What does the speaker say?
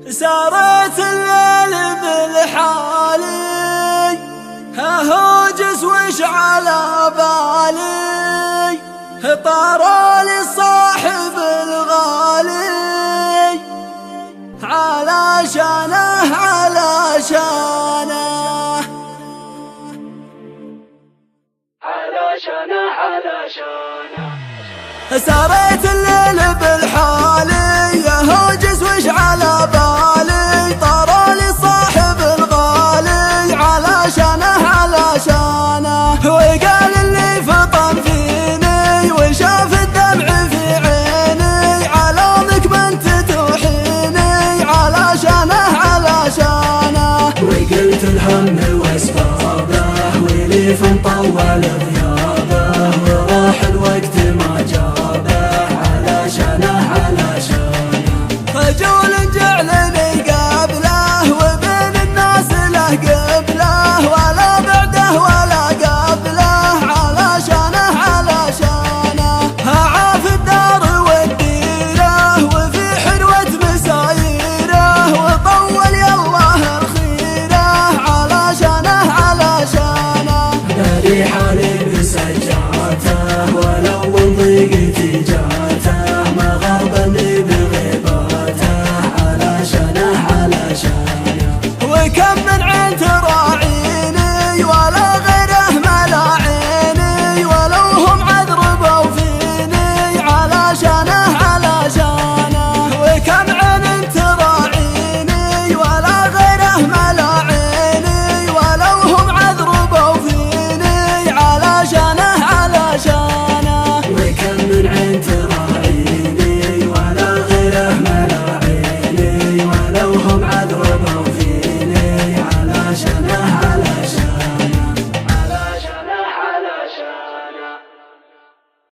سارت الليل بالحالي هوجس وش على بالي طارالي صاحب الغالي علشانه سارت الليل بالحالي هوجس وش على بالي طارالي صاحب الغالي علشانه وقال اللي فطن فيني وشاف الدمع في عيني علومك بنت توحيني علشانه وقلت الهم واسبابه وليف مطول ضيابه